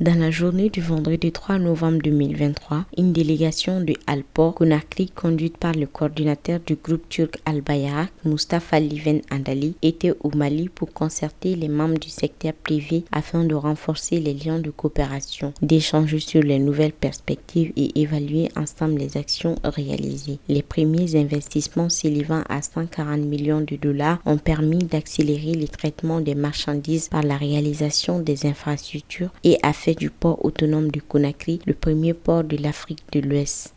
Dans la journée du vendredi 3 novembre 2023, une délégation de Alport Conakry conduite par le coordinateur du groupe turc Al Bayrak, Mustafa Liven Andali, était au Mali pour concerter les membres du secteur privé afin de renforcer les liens de coopération, d'échanger sur les nouvelles perspectives et évaluer ensemble les actions réalisées. Les premiers investissements s'élevant à 140 millions de dollars ont permis d'accélérer le traitement des marchandises par la réalisation des infrastructures et a fait du port autonome de Conakry le premier port de l'Afrique de l'Ouest.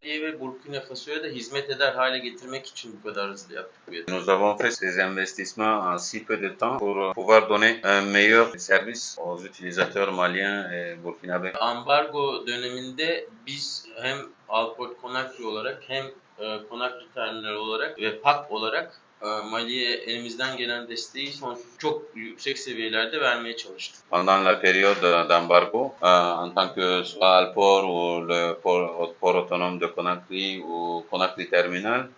Nous avons fait ces investissements en si peu de temps pour pouvoir donner un meilleur service aux utilisateurs maliens et burkinabés. Ambargo döneminde biz hem Alport Conakry olarak hem Conakry Terminal olarak ve PAK olarak Mali'ye elimizden gelen desteği çok yüksek seviyelerde vermeye çalıştık. Pendant la période d'embargo, en tant que soit Alport ou le port autonome de Conakry ou Conakry Terminal,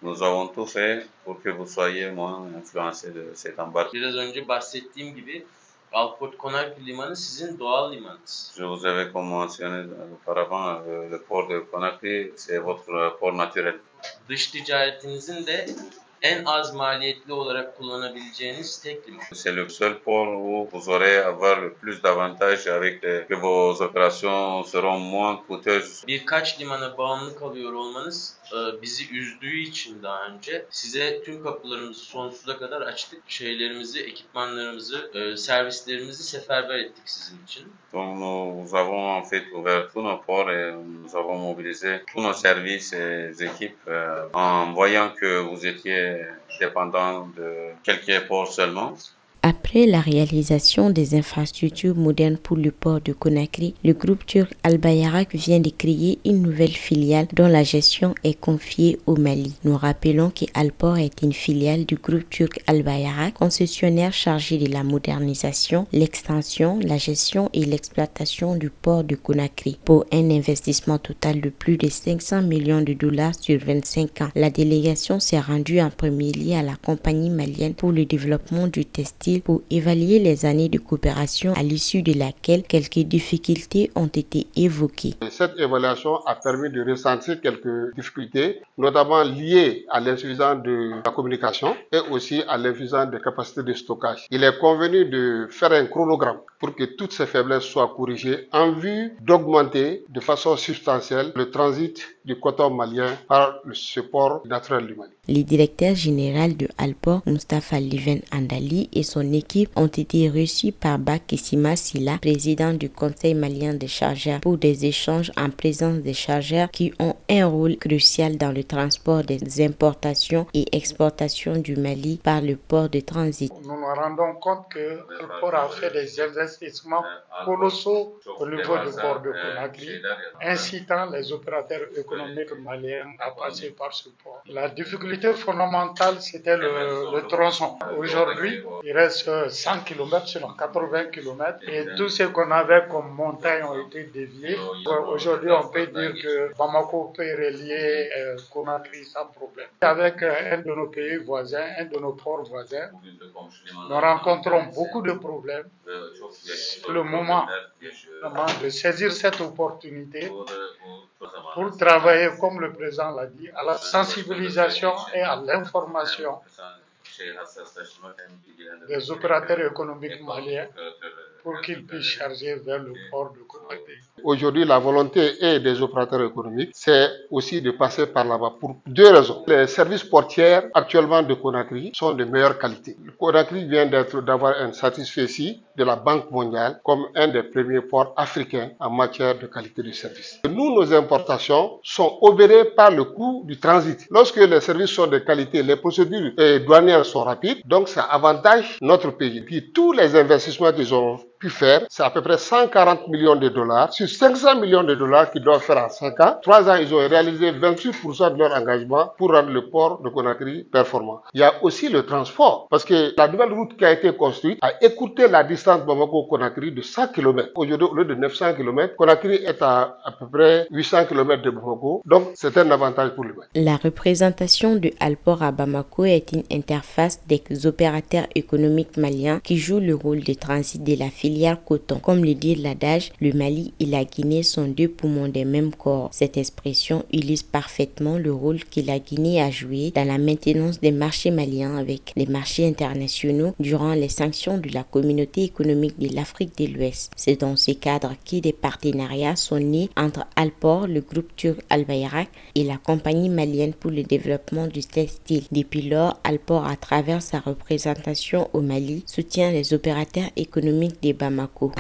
nous avons tout fait pour que vous soyez moins influencés de cet embargo. Biraz önce bahsettiğim gibi Alport Conakry limanı sizin doğal limanınız. Je vous avais mentionné auparavant, le port de Conakry, c'est votre port naturel. Dış ticaretinizin de en az maliyetli olarak kullanabileceğiniz tek liman. C'est le seul port où vous aurez avoir le plus d'avantages avec que vos opérations seront moins coûteuses. Birkaç limana bağımlı kalıyor olmanız bizi üzdüğü için daha önce size tüm kapılarımızı sonsuza kadar açtık. Şeylerimizi, ekipmanlarımızı, servislerimizi seferber ettik sizin için. Donc nous avons en fait ouvert tous nos ports et nous avons mobilisé tous nos services et équipes en voyant que vous étiez dépendant de quelques ports seulement. Après la réalisation des infrastructures modernes pour le port de Conakry, le groupe turc Al Bayrak vient de créer une nouvelle filiale dont la gestion est confiée au Mali. Nous rappelons que Alport est une filiale du groupe turc Al Bayrak, concessionnaire chargé de la modernisation, l'extension, la gestion et l'exploitation du port de Conakry pour un investissement total de plus de 500 millions de dollars sur 25 ans. La délégation s'est rendue en premier lieu à la compagnie malienne pour le développement du textile pour évaluer les années de coopération à l'issue de laquelle quelques difficultés ont été évoquées. Cette évaluation a permis de ressentir quelques difficultés, notamment liées à l'insuffisance de la communication et aussi à l'insuffisance des capacités de stockage. Il est convenu de faire un chronogramme pour que toutes ces faiblesses soient corrigées en vue d'augmenter de façon substantielle le transit du coton malien par ce port naturel du Mali. Le directeur général de Alport, Mustafa Liven Andali, et son équipe ont été reçus par Bakissima Silla, président du Conseil malien des chargeurs, pour des échanges en présence des chargeurs qui ont un rôle crucial dans le transport des importations et exportations du Mali par le port de transit. Nous nous rendons compte que Alport a fait des investissements colossaux au niveau du port de Conakry, incitant les opérateurs économiques maliens à passer par ce port. La difficulté fondamentale, c'était le tronçon. Aujourd'hui, il reste 100 km sur 80 km et tout ce qu'on avait comme montagnes ont été déviés. Aujourd'hui, on peut dire que Bamako peut relier Conakry sans problème. Avec un de nos pays voisins, un de nos ports voisins, nous rencontrons beaucoup de problèmes. C'est le moment de saisir cette opportunité pour travailler, comme le président l'a dit, à la sensibilisation et à l'information des opérateurs économiques maliens pour qu'ils puissent charger vers le port de Conakry. Aujourd'hui, la volonté est des opérateurs économiques, c'est aussi de passer par là-bas pour deux raisons. Les services portiers actuellement de Conakry sont de meilleure qualité. Conakry vient d'avoir un satisfecit de la Banque mondiale comme un des premiers ports africains en matière de qualité de service. Nous, nos importations sont obérées par le coût du transit. Lorsque les services sont de qualité, les procédures douanières sont rapides, donc ça avantage notre pays. Puis tous les investissements qu'ils ont pu faire, c'est à peu près 140 millions de dollars sur 500 millions de dollars qu'ils doivent faire en 5 ans. 3 ans, ils ont réalisé 28% de leur engagement pour rendre le port de Conakry performant. Il y a aussi le transport, parce que la nouvelle route qui a été construite a écourté la distance Bamako-Conakry de 100 km. Aujourd'hui, au lieu de 900 km, Conakry est à peu près 800 km de Bamako. Donc, c'est un avantage pour le Mali. La représentation de Alport à Bamako est une interface des opérateurs économiques maliens qui jouent le rôle de transit de la filière filière coton. Comme le dit l'adage, le Mali et la Guinée sont deux poumons des mêmes corps. Cette expression illustre parfaitement le rôle que la Guinée a joué dans la maintenance des marchés maliens avec les marchés internationaux durant les sanctions de la communauté économique de l'Afrique de l'Ouest. C'est dans ce cadre que des partenariats sont nés entre Alpor, le groupe turc Al Bayrak, et la compagnie malienne pour le développement du textile. Depuis lors, Alpor, à travers sa représentation au Mali, soutient les opérateurs économiques de Bamako.